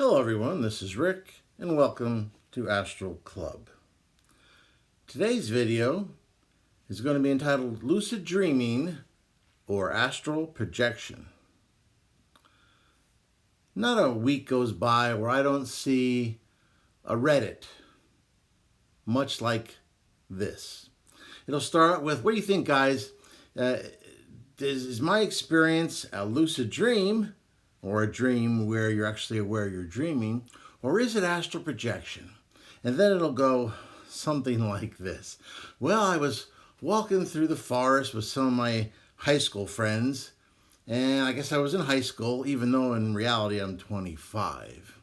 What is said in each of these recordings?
Hello everyone, this is Rick and welcome to Astral Club. Today's video is going to be entitled Lucid Dreaming or Astral Projection. Not a week goes by where I don't see a Reddit much like this. It'll start with, what do you think, guys? Is my experience a lucid dream, or a dream where you're actually aware you're dreaming, or is it astral projection? And then it'll go something like this. Well, I was walking through the forest with some of my high school friends, and I guess I was in high school, even though in reality I'm 25.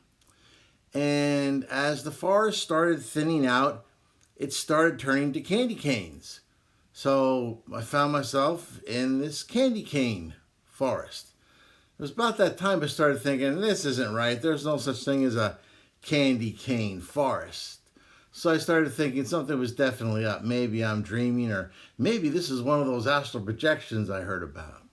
And as the forest started thinning out, it started turning to candy canes. So I found myself in this candy cane forest. It was about that time I started thinking, this isn't right. There's no such thing as a candy cane forest. So I started thinking something was definitely up. Maybe I'm dreaming, or maybe this is one of those astral projections I heard about.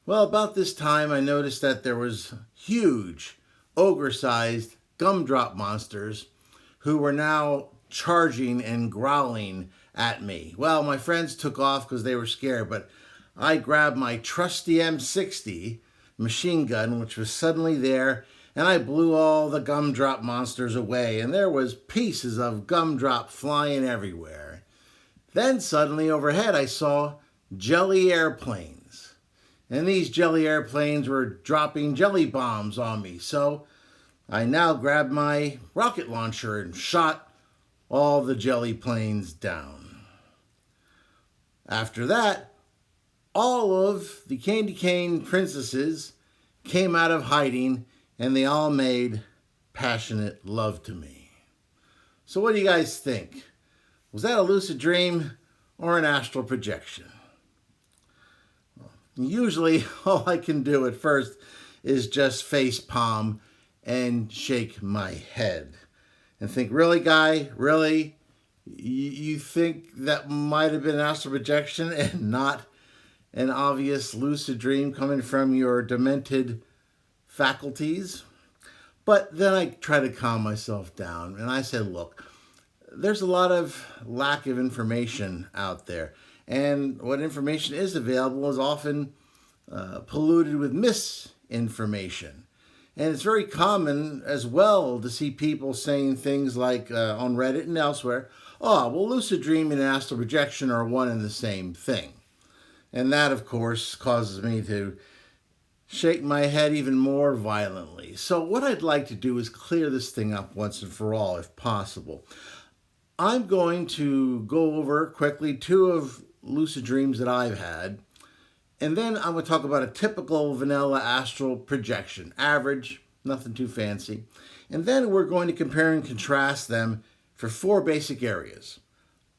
Well, about this time I noticed that there was huge, ogre-sized gumdrop monsters who were now charging and growling at me. Well, my friends took off because they were scared, but I grabbed my trusty M60 machine gun, which was suddenly there, and I blew all the gumdrop monsters away, and there was pieces of gumdrop flying everywhere. Then suddenly overhead I saw jelly airplanes, and these jelly airplanes were dropping jelly bombs on me. So I now grabbed my rocket launcher and shot all the jelly planes down. After that, all of the candy cane princesses came out of hiding, and they all made passionate love to me. So what do you guys think? Was that a lucid dream or an astral projection? Usually all I can do at first is just face palm and shake my head and think, really, guy? Really? You think that might have been an astral projection and not an obvious lucid dream coming from your demented faculties? But then I try to calm myself down, and I said, look, there's a lot of lack of information out there, and what information is available is often polluted with misinformation. And it's very common as well to see people saying things like on Reddit and elsewhere, oh, well, lucid dreaming and astral projection are one and the same thing. And that, of course, causes me to shake my head even more violently. So what I'd like to do is clear this thing up once and for all, if possible. I'm going to go over quickly two of lucid dreams that I've had, and then I'm going to talk about a typical vanilla astral projection. Average, nothing too fancy. And then we're going to compare and contrast them for four basic areas: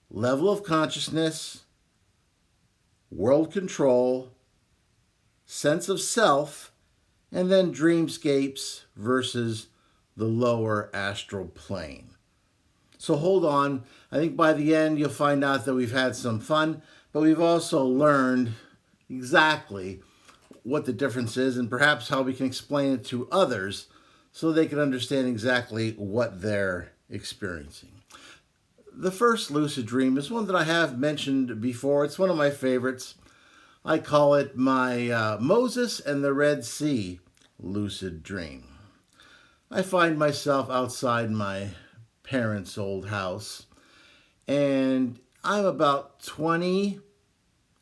level of consciousness, world control, sense of self, and then dreamscapes versus the lower astral plane. So hold on. I think by the end you'll find out that we've had some fun, but we've also learned exactly what the difference is and perhaps how we can explain it to others so they can understand exactly what they're experiencing. The first lucid dream is one that I have mentioned before. It's one of my favorites. I call it my Moses and the Red Sea lucid dream. I find myself outside my parents' old house, and I'm about 20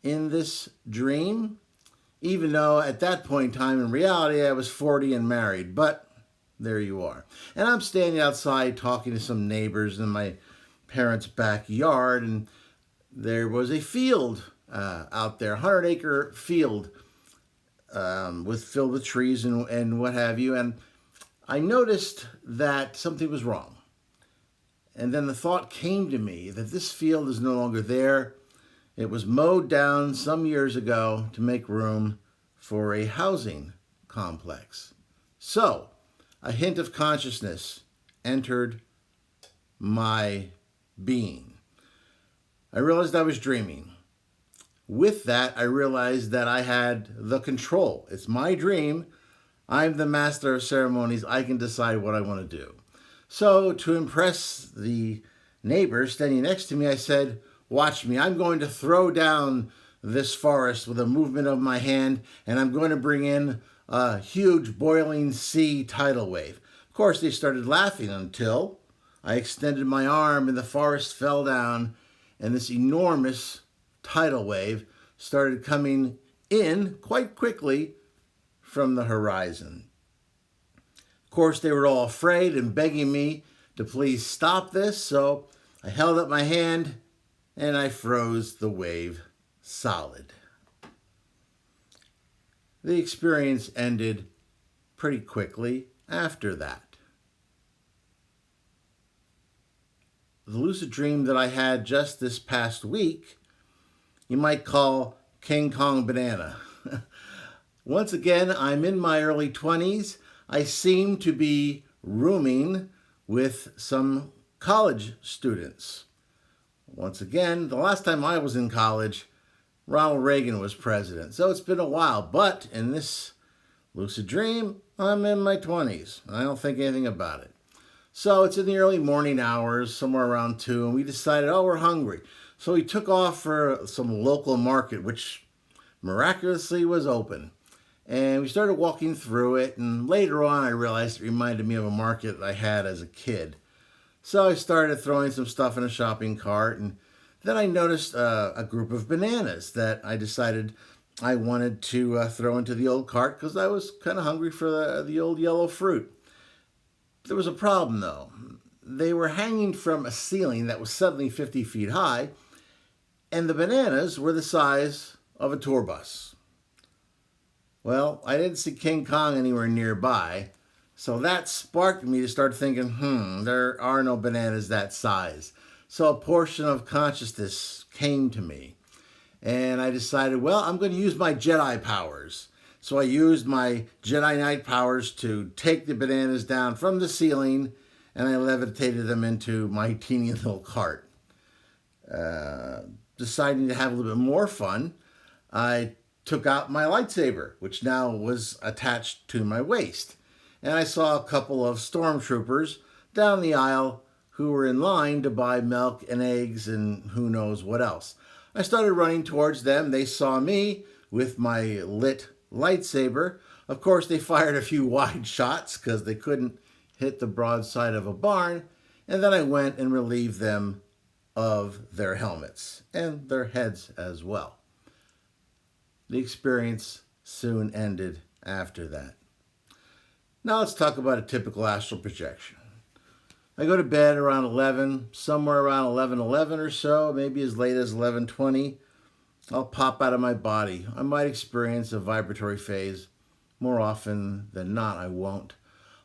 in this dream, even though at that point in time in reality I was 40 and married, but there you are. And I'm standing outside talking to some neighbors in my parents' backyard, and there was a field out there, 100-acre field filled with trees and what have you, and I noticed that something was wrong. And then the thought came to me that this field is no longer there. It was mowed down some years ago to make room for a housing complex. So a hint of consciousness entered my being. I realized I was dreaming. With that, I realized that I had the control. It's my dream. I'm the master of ceremonies. I can decide what I want to do. So to impress the neighbor standing next to me, I said, watch me. I'm going to throw down this forest with a movement of my hand, and I'm going to bring in a huge boiling sea tidal wave. Of course, they started laughing until I extended my arm and the forest fell down, and this enormous tidal wave started coming in quite quickly from the horizon. Of course, they were all afraid and begging me to please stop this, so I held up my hand and I froze the wave solid. The experience ended pretty quickly after that. The lucid dream that I had just this past week, you might call King Kong Banana. Once again, I'm in my early 20s. I seem to be rooming with some college students. Once again, the last time I was in college, Ronald Reagan was president. So it's been a while, but in this lucid dream, I'm in my 20s. I don't think anything about it. So it's in the early morning hours, somewhere around 2, and we decided, oh, we're hungry. So we took off for some local market, which miraculously was open. And we started walking through it, and later on I realized it reminded me of a market I had as a kid. So I started throwing some stuff in a shopping cart, and then I noticed a group of bananas that I decided I wanted to throw into the old cart because I was kind of hungry for the old yellow fruit. There was a problem, though. They were hanging from a ceiling that was suddenly 50 feet high, and the bananas were the size of a tour bus. Well, I didn't see King Kong anywhere nearby, so that sparked me to start thinking, there are no bananas that size. So a portion of consciousness came to me, and I decided, well, I'm going to use my Jedi powers. So I used my Jedi Knight powers to take the bananas down from the ceiling, and I levitated them into my teeny little cart. Deciding to have a little bit more fun, I took out my lightsaber, which now was attached to my waist. And I saw a couple of stormtroopers down the aisle who were in line to buy milk and eggs and who knows what else. I started running towards them. They saw me with my lit lightsaber. Of course, they fired a few wide shots because they couldn't hit the broadside of a barn. And then I went and relieved them of their helmets and their heads as well. The experience soon ended after that. Now let's talk about a typical astral projection. I go to bed around 11, somewhere around 11:11 or so, maybe as late as 11:20. I'll pop out of my body. I might experience a vibratory phase. More often than not, I won't.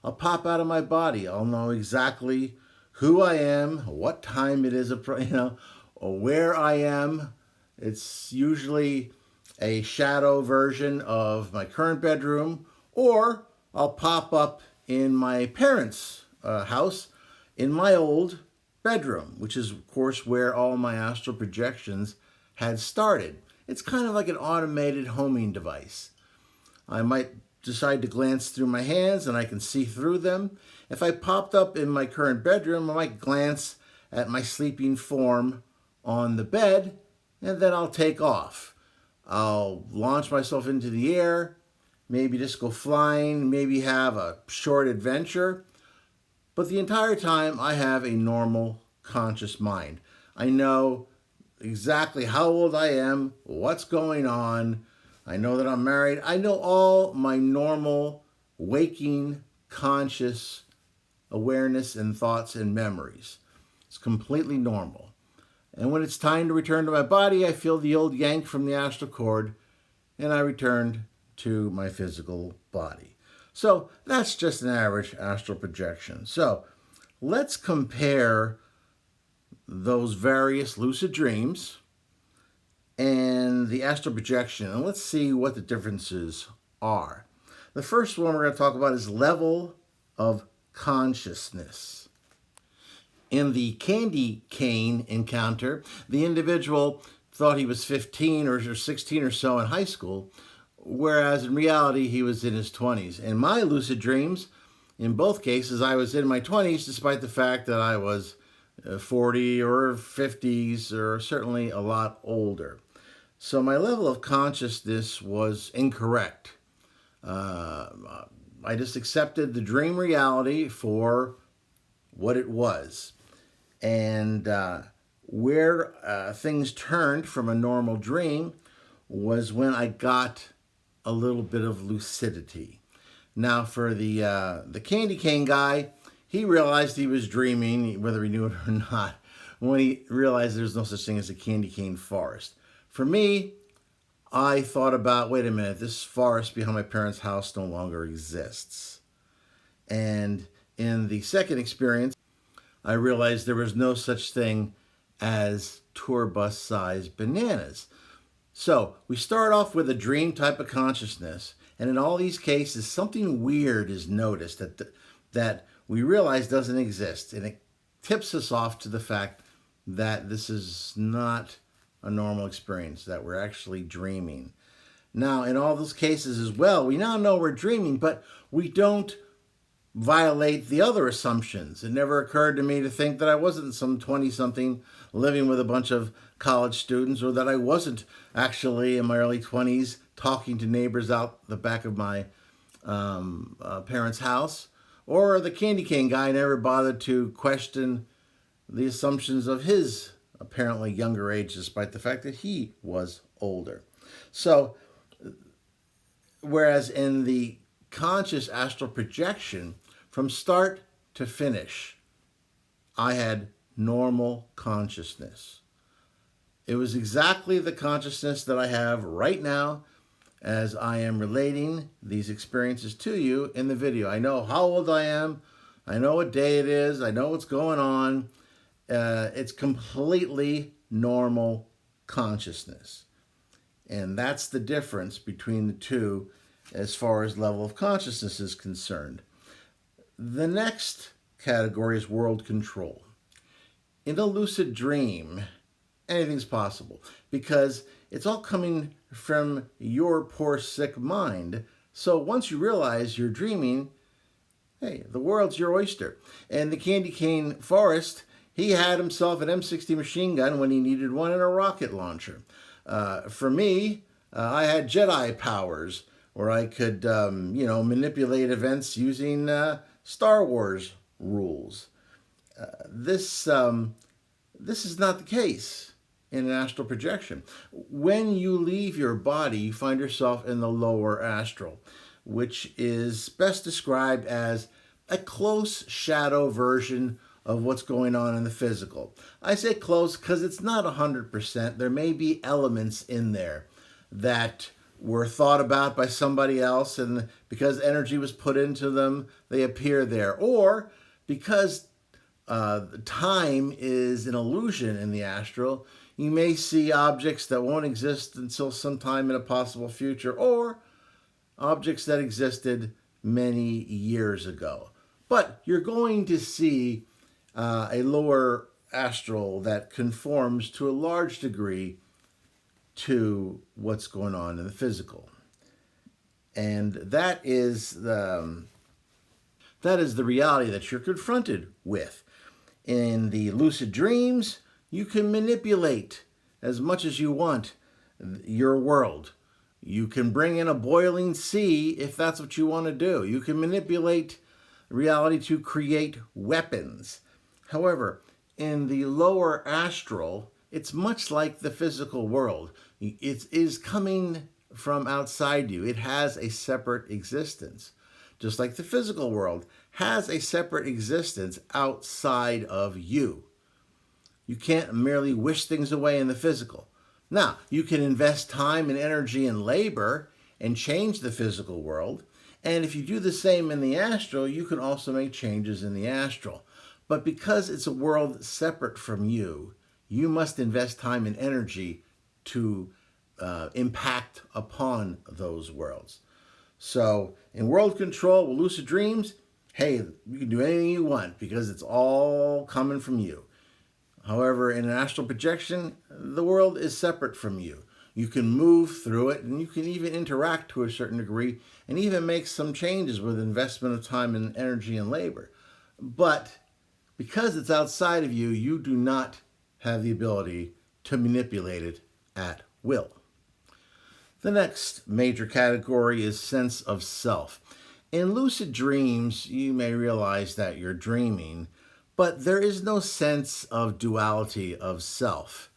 I'll pop out of my body. I'll know exactly who I am, what time it is, or where I am. It's usually a shadow version of my current bedroom, or I'll pop up in my parents' house in my old bedroom, which is, of course, where all my astral projections had started. It's kind of like an automated homing device. I might decide to glance through my hands and I can see through them. If I popped up in my current bedroom, I might glance at my sleeping form on the bed, and then I'll take off. I'll launch myself into the air, maybe just go flying, maybe have a short adventure. But the entire time I have a normal conscious mind. I know exactly how old I am, what's going on. I know that I'm married. I know all my normal waking conscious awareness and thoughts and memories. It's completely normal. And when it's time to return to my body, I feel the old yank from the astral cord, and I return to my physical body. So that's just an average astral projection. So let's compare those various lucid dreams and the astral projection, and let's see what the differences are. The first one we're going to talk about is level of consciousness. In the candy cane encounter, the individual thought he was 15 or 16 or so in high school whereas in reality he was in his 20s. In my lucid dreams, in both cases, I was in my 20s, despite the fact that I was 40 or 50s, or certainly a lot older. So my level of consciousness was incorrect. I just accepted the dream reality for what it was. And where things turned from a normal dream was when I got a little bit of lucidity. Now, for the candy cane guy, he realized he was dreaming, whether he knew it or not, when he realized there's no such thing as a candy cane forest. For me, I thought about, wait a minute, this forest behind my parents' house no longer exists. And in the second experience, I realized there was no such thing as tour bus sized bananas. So we start off with a dream type of consciousness, and in all these cases, something weird is noticed that we realize doesn't exist, and it tips us off to the fact that this is not a normal experience, that we're actually dreaming. Now, in all those cases as well, we now know we're dreaming, but we don't violate the other assumptions. It never occurred to me to think that I wasn't some 20-something living with a bunch of college students, or that I wasn't actually in my early 20s talking to neighbors out the back of my parents' house, or the candy cane guy never bothered to question the assumptions of his apparently younger age, despite the fact that he was older. So, whereas in the conscious astral projection, from start to finish, I had normal consciousness. It was exactly the consciousness that I have right now as I am relating these experiences to you in the video. I know how old I am. I know what day it is. I know what's going on. It's completely normal consciousness. And that's the difference between the two as far as level of consciousness is concerned. The next category is world control. In a lucid dream, anything's possible because it's all coming from your poor, sick mind. So once you realize you're dreaming, hey, the world's your oyster. And the candy cane forest, he had himself an M60 machine gun when he needed one, and a rocket launcher. For me, I had Jedi powers where I could, manipulate events using Star Wars rules. This is not the case in an astral projection. When you leave your body, you find yourself in the lower astral, which is best described as a close shadow version of what's going on in the physical. I say close because it's not 100%. There may be elements in there that were thought about by somebody else, and because energy was put into them, they appear there. Or because time is an illusion in the astral, you may see objects that won't exist until sometime in a possible future, or objects that existed many years ago. But you're going to see a lower astral that conforms to a large degree to what's going on in the physical. And that is the reality that you're confronted with. In the lucid dreams, you can manipulate as much as you want your world. You can bring in a boiling sea if that's what you want to do. You can manipulate reality to create weapons. However, in the lower astral, it's much like the physical world. It is coming from outside you. It has a separate existence. Just like the physical world has a separate existence outside of you. You can't merely wish things away in the physical. Now, you can invest time and energy and labor and change the physical world. And if you do the same in the astral, you can also make changes in the astral. But because it's a world separate from you, you must invest time and energy to impact upon those worlds. So in world control with lucid dreams, hey, you can do anything you want because it's all coming from you. However, in an astral projection, the world is separate from you. You can move through it, and you can even interact to a certain degree and even make some changes with investment of time and energy and labor. But because it's outside of you, you do not have the ability to manipulate it at will. The next major category is sense of self. In lucid dreams, you may realize that you're dreaming, but there is no sense of duality of self.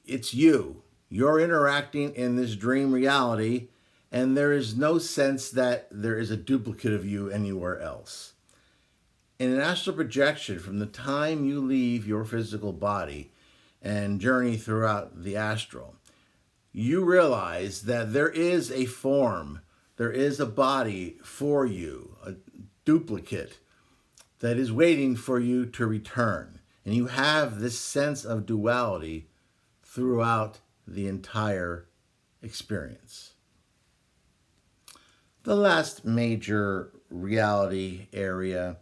It's you. You're interacting in this dream reality, and there is no sense that there is a duplicate of you anywhere else. In an astral projection, from the time you leave your physical body and journey throughout the astral, you realize that there is a form, there is a body for you, a duplicate that is waiting for you to return. And you have this sense of duality throughout the entire experience. The last major reality area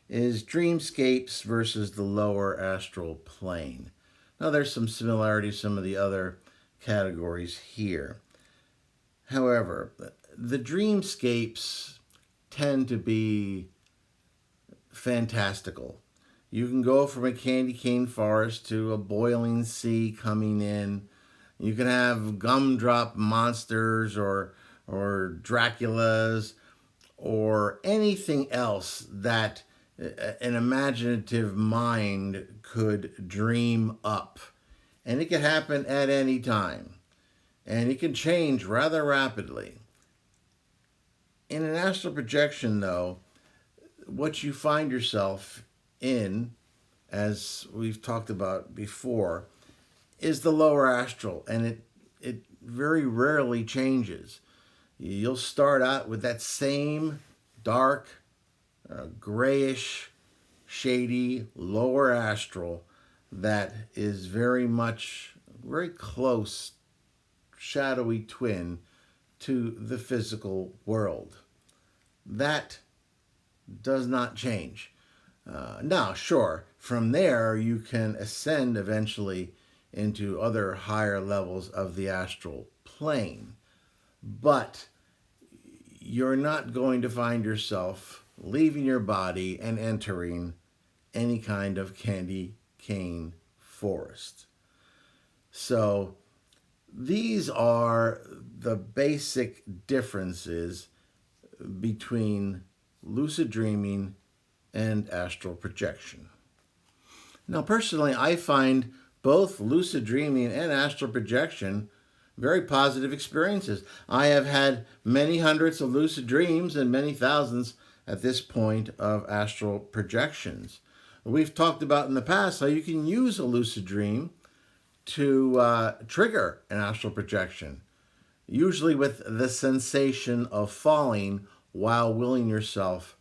is dreamscapes versus the lower astral plane. Now there's some similarities to some of the other categories here. However, the dreamscapes tend to be fantastical. You can go from a candy cane forest to a boiling sea coming in. You can have gumdrop monsters or Draculas or anything else that an imaginative mind could dream up. And it can happen at any time. And it can change rather rapidly. In an astral projection, though, what you find yourself in, as we've talked about before, is the lower astral, and it very rarely changes. You'll start out with that same dark, grayish, shady lower astral that is very close, shadowy twin to the physical world. That does not change. Now, sure, from there you can ascend eventually into other higher levels of the astral plane. But you're not going to find yourself leaving your body and entering any kind of candy cane forest. So these are the basic differences between lucid dreaming and astral projection. Now, personally, I find both lucid dreaming and astral projection very positive experiences. I have had many hundreds of lucid dreams and many thousands at this point of astral projections. We've talked about in the past how you can use a lucid dream to trigger an astral projection, usually with the sensation of falling while willing yourself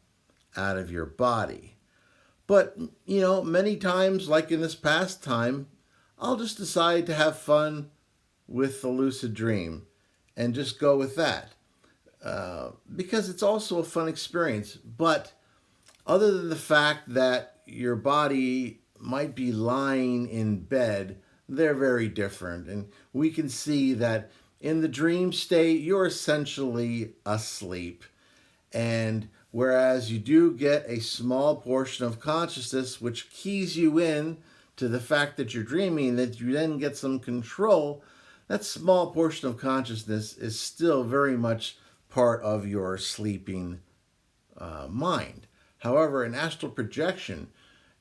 out of your body. But, many times, like in this past time, I'll just decide to have fun with the lucid dream and just go with that. Because it's also a fun experience. But other than the fact that your body might be lying in bed, they're very different. And we can see that in the dream state, you're essentially asleep. And whereas you do get a small portion of consciousness which keys you in to the fact that you're dreaming, that you then get some control, that small portion of consciousness is still very much part of your sleeping mind. However, in astral projection,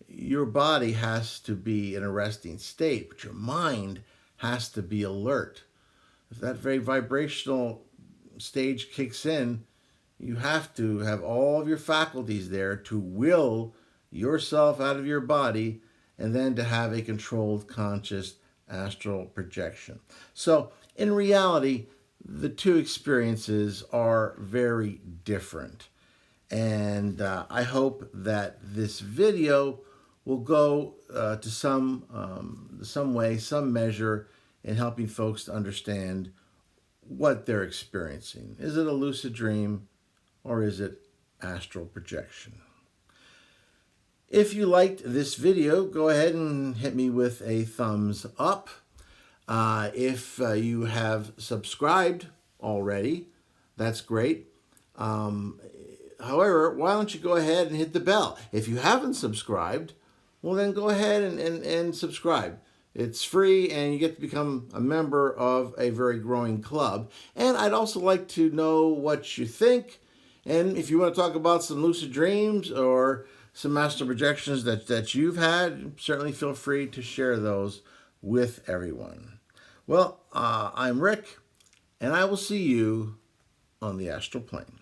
your body has to be in a resting state, but your mind has to be alert. If that very vibrational stage kicks in, you have to have all of your faculties there to will yourself out of your body and then to have a controlled conscious astral projection. So in reality, the two experiences are very different. And I hope that this video will go to some way, some measure in helping folks to understand what they're experiencing. Is it a lucid dream or is it astral projection? If you liked this video, go ahead and hit me with a thumbs up. If you have subscribed already, that's great. However, why don't you go ahead and hit the bell? If you haven't subscribed, well, then go ahead and subscribe. It's free, and you get to become a member of a very growing club. And I'd also like to know what you think. And if you want to talk about some lucid dreams or some astral projections that you've had, certainly feel free to share those with everyone. Well, I'm Rick, and I will see you on the astral plane.